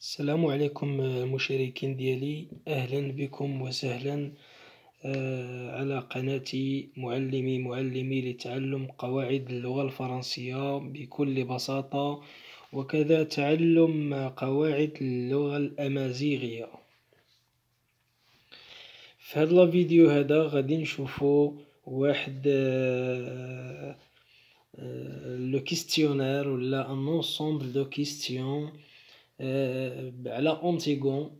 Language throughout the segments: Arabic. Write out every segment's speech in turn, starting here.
السلام عليكم المشاركين ديالي، أهلا بكم وسهلا على قناة معلمي لتعلم قواعد اللغة الفرنسية بكل بساطة، وكذا تعلم قواعد اللغة الأمازيغية. في هذا الفيديو هذا غادي نشوفو واحد لو كيستيونير ولا ان انصومبل دو كيستيون على أونتيغون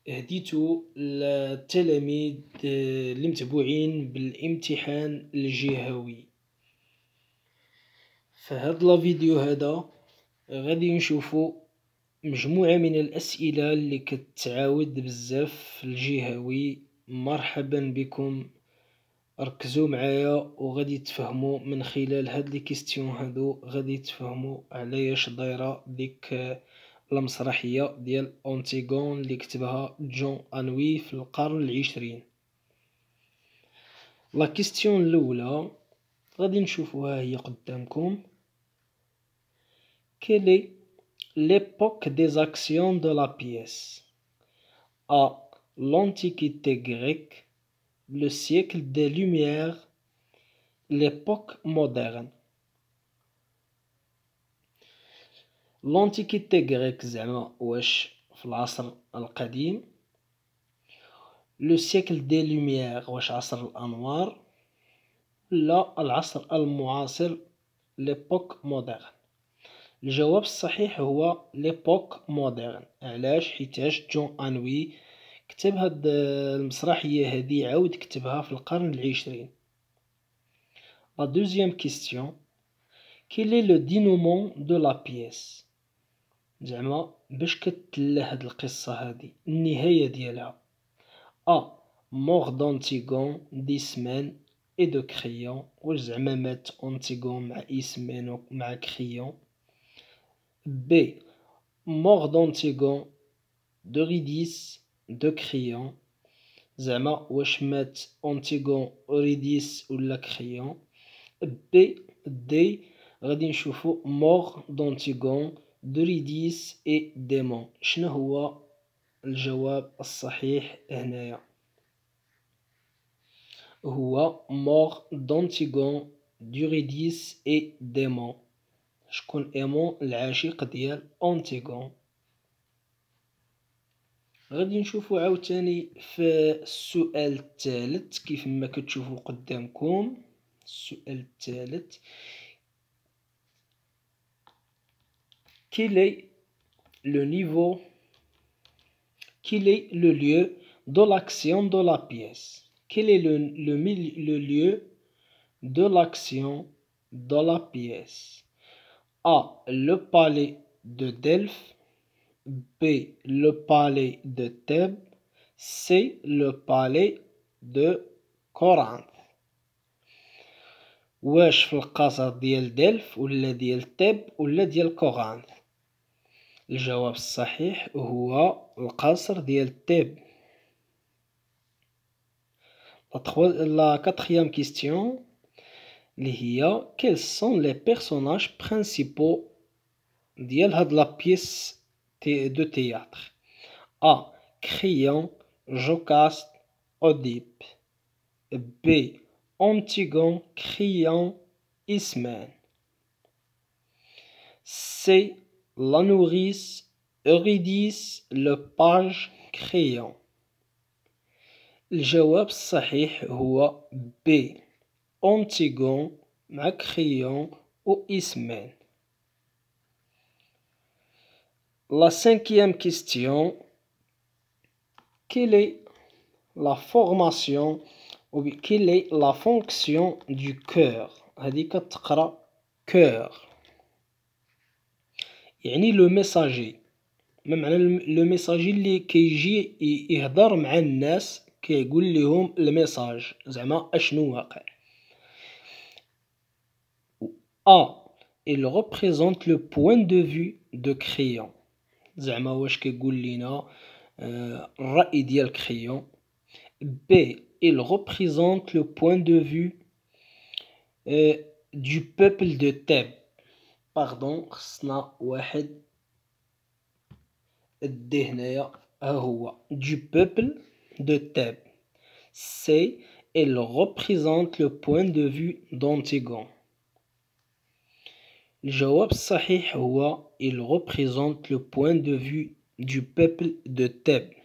هديتو للتلاميذ اللي متبوعين بالامتحان الجهوي. فهاد الفيديو هذا غادي نشوفو مجموعة من الأسئلة اللي كتعاود بزاف في الجهوي. مرحبا بكم، ركزوا معايا وغادي تفهموا من خلال هاد لي كيستيون هادو، غادي تفهموا علاش دايره ديك المسرحيه ديال أونتيغون اللي كتبها جون أنوي في القرن العشرين. لا كيستيون الاولى غادي نشوفوها هي قدامكم. Quelle est l'époque des actions de la pièce? A. L'Antiquité grecque, le siècle des Lumières, l'époque moderne. l'Antiquité grecque زعما واش في العصر القديم، لو سيكل دي لوميير واش عصر الأنوار، لا العصر المعاصر ليبوك مودرن. الجواب الصحيح هو ليبوك مودرن. علاش؟ حيتاش جون أنوي كتب هاد المسرحية هادي، عاود كتبها في القرن العشرين. لا دوزيام كيستيون، quel est le dénouement de la pièce؟ زعما باش كتلا هاد القصة هادي، النهاية ديالها. A. mort d'Antigone d'Ismène et de Créon، واش زعما مات أنتيغون مع إسمين ومع كريون. B. mort d'Antigone d'Eurydice de Créon، زعما واش مات أنتيغون أوريديس ولا كريون. D. غادي نشوفو mort d'Antigone d'Eurydice et Démon. شنو هو الجواب الصحيح هنايا؟ هو mort d'Antigone d'Eurydice et Démon. شكون إيمون؟ العاشق ديال أنتيغون. غادي نشوفو عاوتاني في السؤال الثالث كيف ما كتشوفو قدامكم. السؤال الثالث، quel est le niveau quel est le lieu de l'action de la pièce? Quel est le lieu de l'action de la pièce? A. Le palais de Delphes. B. Le palais de Thèbes. C. Le palais de Corinthe. واش في القصر ديال دلف ولا ديال تيب ولا ديال كورانث؟ الجواب الصحيح هو القصر ديال تيب. لا كاتريام كيستيون اللي هي quels sont les personnages principaux ديال هاد لا بيس دو تياتر؟ A. Créon, Jocaste, Oedipe. B. Antigone, Créon, Ismène. C. La nourrice, Eurydice, le page, Créon. الجواب الصحيح هو B. أنتيغون مع كريون و إسمين. La cinquième question, quelle est la formation ou quelle est la fonction du cœur؟ هذه كتقرا cœur يعني لو ميساجي. ما معنى لو ميساجي؟ اللي كيجي يهضر مع الناس كيقول لهم الميساج، زعما اشنو واقع. A. il représente le point de vue de Créon، زعما واش كيقول لينا الرأي ديال كريون. B. il représente le point de vue du peuple de Thèbes. باردون، خصنا واحد D هنايا ها هو du peuple de Thèbes. C, elle représente le point de vue d'Antigone. الجواب الصحيح هو il représente le point de vue du peuple de Thèbes.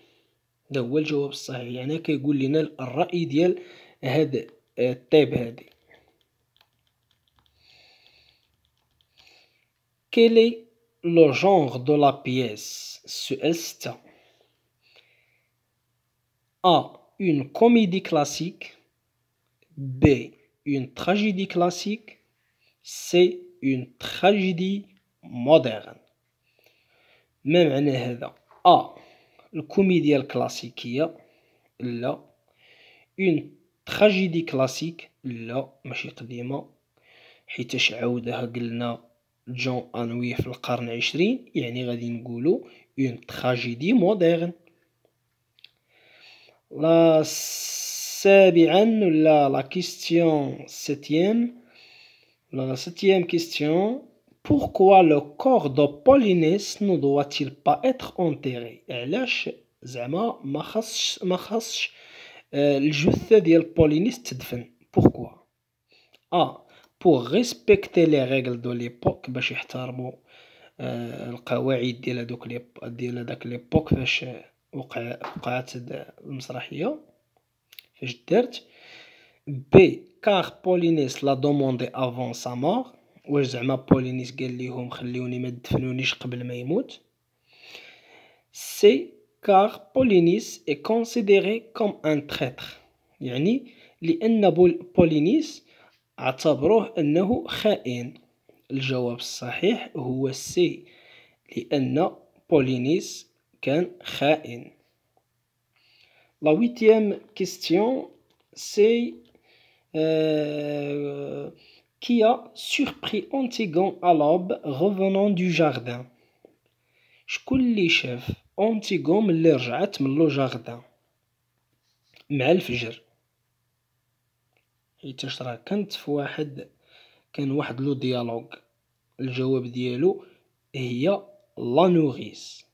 ده هو الجواب الصحيح، يعني كيقول لنا الرأي ديال هاد طيب هادي. Quel est le genre de la pièce؟ السؤال 6. A. Une comédie classique. B. Une tragédie classique. C. Une tragédie moderne. ما معنى هذا؟ A. الكوميديا الكلاسيكية لا. Une tragédie classique لا ماشي قديمة، حيتاش عاودها قلنا جون أنوي في القرن 20، يعني غادي نقولو une tragédie moderne. لا سابعا ولا لا كيستيون سيتيام ولا لا سيتيام كيستيون. Pourquoi le corps de Polynès ne doit-il pas être enterré؟ علاش زعما ما خاصش الجثة ديال بولينيس تدفن؟ Pourquoi؟ A. Pour respecter les règles de l'époque، باش يحترموا القواعد ديال هداك ليبوك فاش وقعت المسرحية فاش دارت. B. Car Polynès l'a demandé avant sa mort، واش زعما بولينيس قال ليهم خليوني ما تدفنونيش قبل ما يموت. C. Car Polynès est considéré comme un traître، يعني لأن بولينيس اعتبروه أنه خائن. الجواب الصحيح هو سي، لأن بولينيس كان خائن. La huitième question c'est qui a surpris Antigone à l'aube revenant du jardin؟ شكون اللي شاف أنتيغون ملي رجعت من لو جاردان مع الفجر؟ حيتاش راه كان واحد لو ديالوغ. الجواب ديالو هي لا نوريس.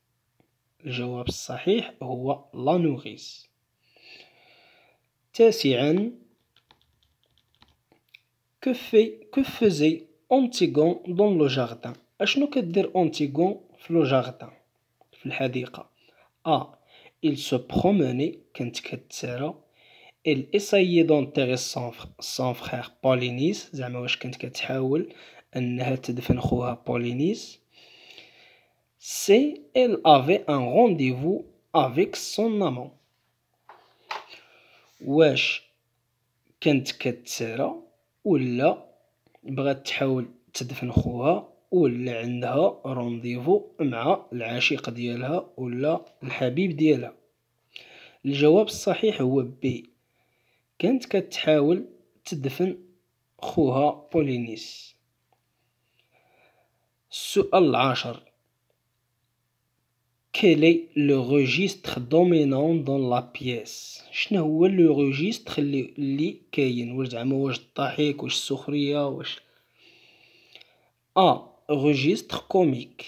الجواب الصحيح هو لا نوريس. تاسعا que faisait Antigone dans le jardin؟ اشنو كدير أنتيغون في لو جاردان في الحديقة؟ A. Il se promenait، كانت كتسارى. Elle essayait d'enterrer son frère Polynès، زعما واش كانت كتحاول أنها تدفن خوها بولينيس. C. Elle avait un rendez-vous avec son amant، واش كانت كتسارى ولا بغات تحاول تدفن خوها ولا عندها رونديفو مع العشيق ديالها ولا الحبيب ديالها؟ الجواب الصحيح هو بي، كانت كتحاول تدفن خوها بولينيس. السؤال 10. Quel est le registre dominant dans la pièce؟ شنو هو لو registre اللي كاين؟ واش زعما واش الضحك، واش السخرية، واش A. registre comique،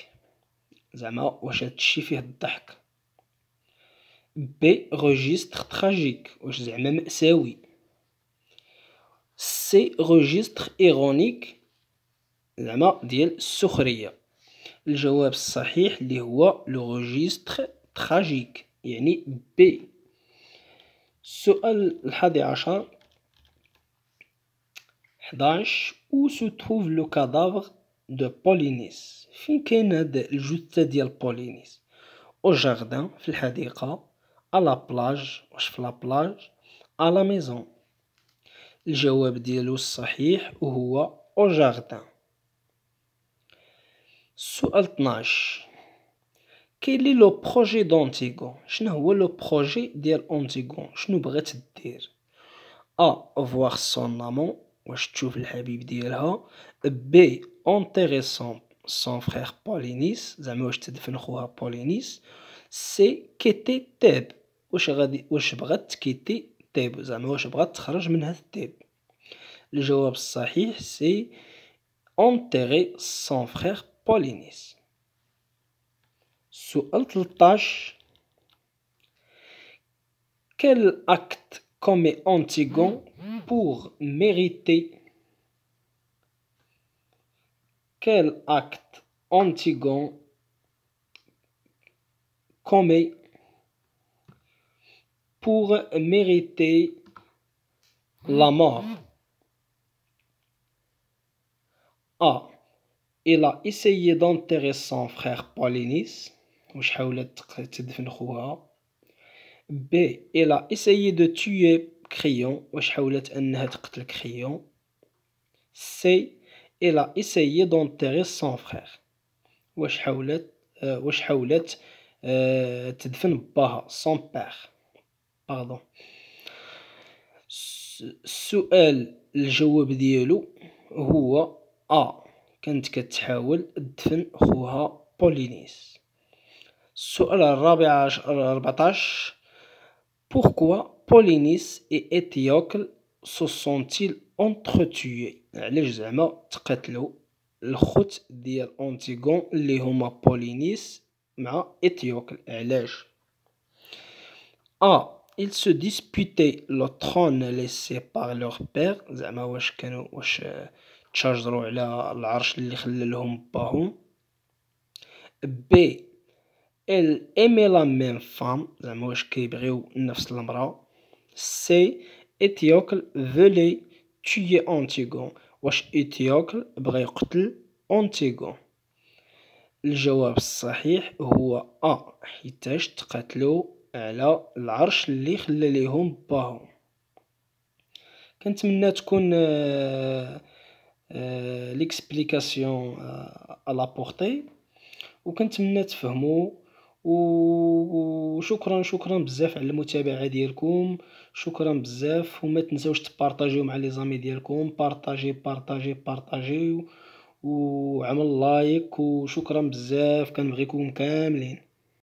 زعما واش هادشي فيه الضحك. B. registre tragique، واش زعما مأساوي. C. registre ironique، زعما ديال السخرية. الجواب الصحيح اللي هو لو registre tragique، يعني B. السؤال 11. Où se trouve le cadavre de Polynès؟ فين كاين هاد الجثة ديال بولينيس؟ au jardin في الحديقة، à la plage واش في لا بلاج، à la maison. الجواب ديالو الصحيح هو au jardin. السؤال 12. Quel est le projet d'Antigone؟ شنو هو لو بروجي ديال أنتيغون؟ شنو بغات دير؟ A. voir son amant، واش تشوف الحبيب ديالها. B. enterrer son frère Polynès، زعما واش تدفن خوها بولينيس. C. quitter Thèbes، واش بغات تكيتي Thèbes، زعما واش بغات تخرج من هاد Thèbes. الجواب الصحيح c'est enterrer son frère Polynès. السؤال 13. Quel acte commet Antigone pour mériter Quel acte Antigone commet pour mériter la mort? A. Il a essayé d'enterrer son frère Polynice. واش حاولت تدفن خوها. B. Il a essayé de tuer Créon. واش حاولت أنها تقتل كريون. C. Il a essayé d'enterrer son frère. واش حاولت تدفن باها son père. Pardon. السؤال الجواب ديالو هو A. كانت كتحاول تدفن خوها بولينيس. السؤال 14. Pourquoi Polynice et Étiocle se sont-ils entretués؟ علاش زعما تقاتلوا الخوت ديال أنتيغون اللي هما بولينيس مع إتيوكل؟ علاش؟ A. Ils se disputaient le trône laissé par leur père. زعما واش تشاجروا على العرش اللي خلالهم باهم. B. Elle aimait la même femme. زعما واش كيبغيو نفس المرأة. C. Étiocle voulait tuer Antigone. واش إتيوكل بغى يقتل أنتيغون؟ الجواب الصحيح هو A. حيتاش تقاتلوا على العرش اللي خلى ليهم باهم. كنتمنى تكون ليكسبليكاسيون على بورتي وكنتمنى تفهموا. وشكرا بزاف على المتابعه ديالكم. شكرا بزاف وما تنساوش تبارطاجيو مع لي زامي ديالكم. بارطاجي وعمل لايك. وشكرا بزاف كنبغيكم كاملين.